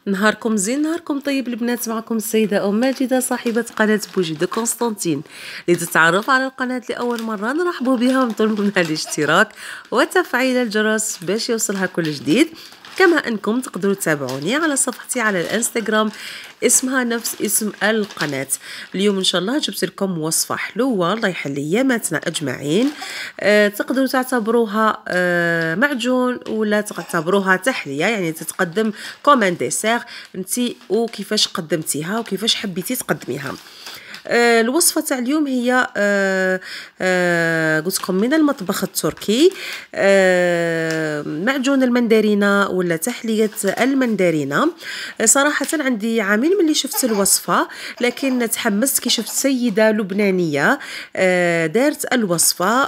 نهاركم زين، نهاركم طيب البنات. معكم السيدة ماجدة صاحبة قناة بوجدة قسطنطين. لتتعرف على القناة لأول مرة نرحبوا بها ونطلب منها الاشتراك وتفعيل الجرس باش يوصلها كل جديد. كما انكم تقدروا تتابعوني على صفحتي على الانستغرام اسمها نفس اسم القناة. اليوم ان شاء الله جبت لكم وصفة حلوة الله يحلي ياماتنا اجمعين. تقدروا تعتبروها معجون ولا تعتبروها تحلية، يعني تتقدم كومان ديسير انتي وكيفاش قدمتيها وكيفاش حبيتي تقدميها. الوصفة تاع اليوم هي قلت لكم من المطبخ التركي، معجون المندرينة ولا تحلية المندرينة. صراحة عندي عامين ملي شفت الوصفة، لكن تحمست كي شفت سيدة لبنانية دارت الوصفة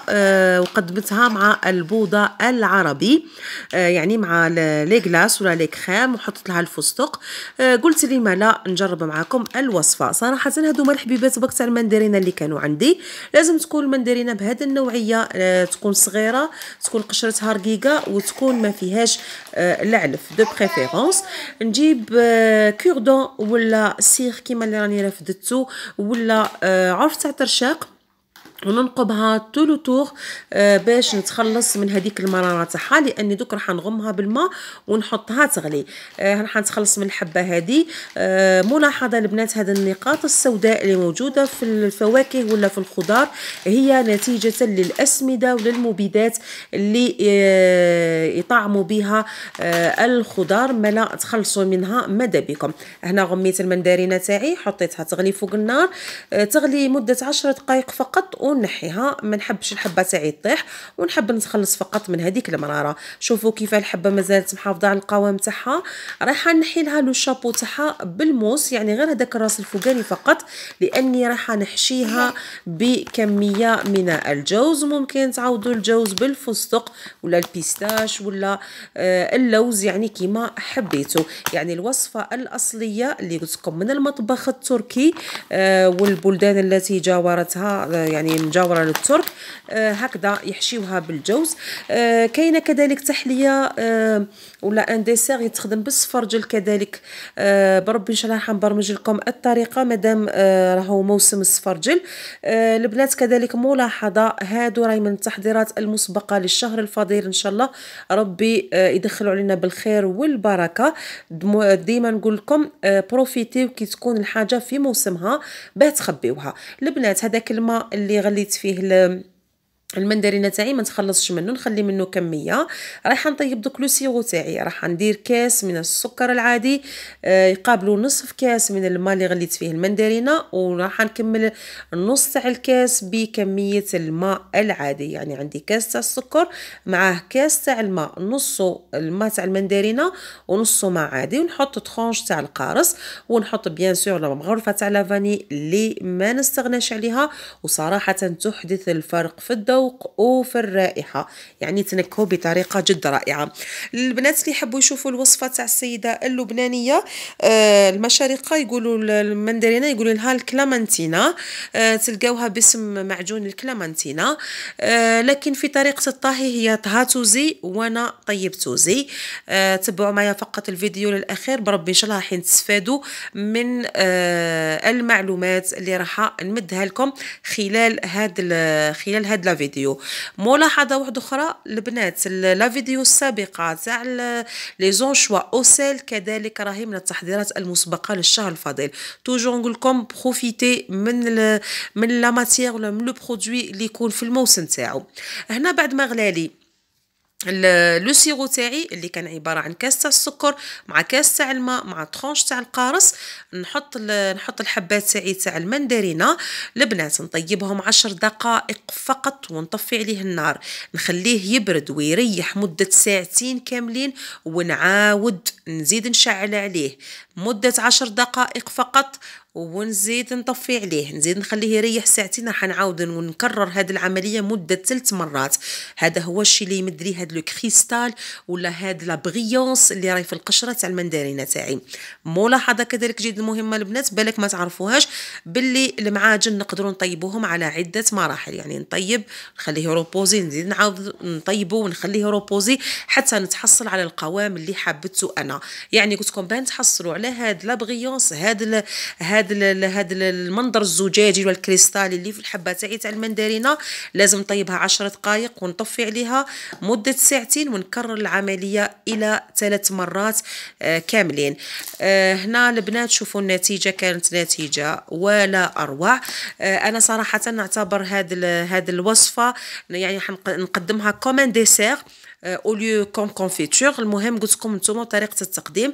وقدمتها مع البوضة العربي، يعني مع لي غلاس ولا لي كريم وحطت لها الفستق. قلت لي ما لا نجرب معكم الوصفة. صراحة هادو الحبيبات بك تاع المندرينة اللي كانوا عندي لازم تكون المندرينة بهذه النوعية، تكون صغيرة، تكون قشرتها رقيقة وتكون ما فيهاش العلف دو بريفيرونس. نجيب كوردون ولا سيخ كيما اللي راني رفدتو ولا عرف تاع ترشاق وننقبها طول طور باش نتخلص من هذيك المراره تاعها، لاني دوك راح نغمها بالماء ونحطها تغلي. راح نتخلص من الحبه هذه. ملاحظه البنات، هذه النقاط السوداء اللي موجوده في الفواكه ولا في الخضار هي نتيجه للاسمده وللمبيدات اللي يطعموا بها الخضار، ما لا تخلصوا منها ماذا بكم. هنا غميت المندرينه تاعي حطيتها تغلي فوق النار، تغلي مده 10 دقائق فقط ونحيها. ما نحبش الحبه تاعي تطيح ونحب نتخلص فقط من هذيك المراره. شوفوا كيف الحبه مازالت محافظه على القوام تاعها. راح نحي لها لو شابو تاعها بالموس، يعني غير هذاك الراس الفوقاني فقط، لاني راح نحشيها بكميه من الجوز. ممكن تعوضوا الجوز بالفستق ولا البيستاش ولا اللوز، يعني كيما حبيتوا. يعني الوصفه الاصليه اللي قلت لكم من المطبخ التركي والبلدان التي جاورتها، يعني مجاوره للترك، هكذا يحشيوها بالجوز. كاينه كذلك تحليه ولا ان ديسير يتخدم بالسفرجل كذلك. بربي ان شاء الله راح نبرمج لكم الطريقه مادام راهو موسم السفرجل. البنات كذلك ملاحظه، هادو راهي من التحضيرات المسبقه للشهر الفضيل، ان شاء الله ربي يدخلوا علينا بالخير والبركه. ديما نقول لكم بروفيتيو كي تكون الحاجه في موسمها باه تخبيوها. البنات هذاك الماء اللي غليت فيه المندرينه تاعي ما نتخلصش منه، نخلي منه كميه. راح نطيب دوك لو سيرو تاعي، راح ندير كاس من السكر العادي يقابلوا نصف كاس من الماء اللي غليت فيه المندرينه، وراح نكمل النص تاع الكاس بكميه الماء العادي. يعني عندي كاس تاع السكر معاه كاس تاع الماء، نصه الماء تاع المندرينه ونصه ماء عادي، ونحط طرونش تاع القارص، ونحط بيان سور مغرفه تاع لافاني اللي ما نستغناش عليها، وصراحه تحدث الفرق في الذوق وفي الرائحة، يعني تنكهوا بطريقة جد رائعة. البنات اللي يحبوا يشوفوا الوصفة تاع السيدة اللبنانية المشارقة يقولوا المندرينة يقولوا لها الكلامنتينا، تلقاوها باسم معجون الكلامنتينا، لكن في طريقة الطهي هي طهاتوزي وانا طيبتوزي. تبعوا معايا فقط الفيديو للأخير، بربي ان شاء الله راح تستفادوا من المعلومات اللي راح نمدها لكم خلال هاد لا فيديو. ملاحظه واحده اخرى البنات، لا فيديو السابقه تاع لي زونشوا او سيل كذلك راهي من التحضيرات المسبقه للشهر الفضيل. توجور نقول لكم بروفيتي من لا ماتيير ولا من لو برودوي اللي يكون في الموسم تاعو. هنا بعد ما غلالي لو سيرو تاعي اللي كان عباره عن كاس تاع السكر مع كاس تاع الماء مع طرونش تاع القارص، نحط الحبات تاعي تاع المندرينه. البنات نطيبهم 10 دقائق فقط ونطفي عليه النار، نخليه يبرد ويريح مده ساعتين كاملين، ونعاود نزيد نشعل عليه مده 10 دقائق فقط، ونزيد نطفي عليه، نزيد نخليه يريح ساعتين. راح نعاود ونكرر هذه العمليه مده 3 مرات. هذا هو الشيء اللي يمد لي هذا هاد لو كريستال ولا هاد لا بريونس اللي راهي في القشره تاع المندرينه تاعي. ملاحظه كذلك جدا مهمه البنات، بالك ما تعرفوهاش، باللي المعاجن نقدروا نطيبوهم على عده مراحل. يعني نطيب نخليه روبوزي، نزيد نعاود نطيبه ونخليه روبوزي حتى نتحصل على القوام اللي حابته انا. يعني قلت لكم باه نتحصلوا على هاد لا بريونس، هاد المنظر الزجاجي والكريستالي اللي في الحبه تاعي المندرينه، لازم نطيبها 10 دقائق ونطفي عليها مده ساعتين ونكرر العمليه الى 3 مرات كاملين. هنا البنات شوفوا النتيجه، كانت نتيجه ولا اروع. انا صراحه نعتبر هاد الوصفه يعني نقدمها كوم ديسير اوليو كوم كونفيتور. المهم قلت لكم نتوما طريقه التقديم،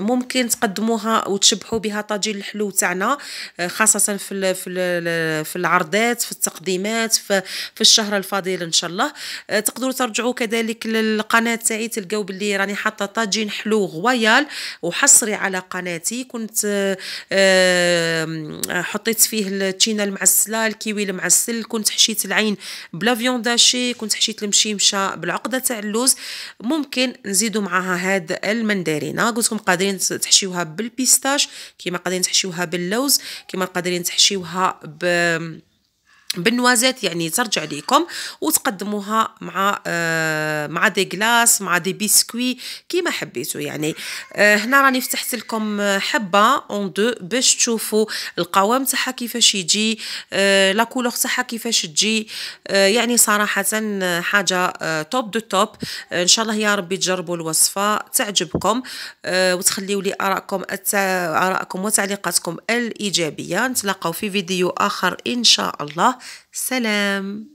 ممكن تقدموها وتشبحوا بها طاجين الحلو تاعنا، خاصه في العرضات، في التقديمات، في الشهر الفضيل ان شاء الله. تقدروا ترجعوا كذلك للقناه تاعي، تلقاو باللي راني حاطه طاجين حلو غويال وحصري على قناتي. كنت حطيت فيه التشينا المعسله، الكيوي المعسل، كنت حشيت العين بلا فيونداشي، كنت حشيت المشيمشه بالعقده تاع اللوز. ممكن نزيدوا معها هاد المندرينه، قلت لكم قادرين تحشيوها بالبيستاش، كيما قادرين تحشيوها باللوز، كيما قادرين تحشيوها بالنوازات، يعني ترجع ليكم، وتقدموها مع دي غلاس، مع دي بيسكوي، كيما حبيتوا. يعني هنا راني فتحت لكم حبه اون دو باش تشوفوا القوام تاعها كيفاش يجي، لا كولور تاعها كيفاش تجي. يعني صراحه حاجه توب دو توب. ان شاء الله يا ربي تجربوا الوصفه تعجبكم، وتخليوا لي ارائكم وتعليقاتكم الايجابيه. نتلاقاو في فيديو اخر ان شاء الله. سلام.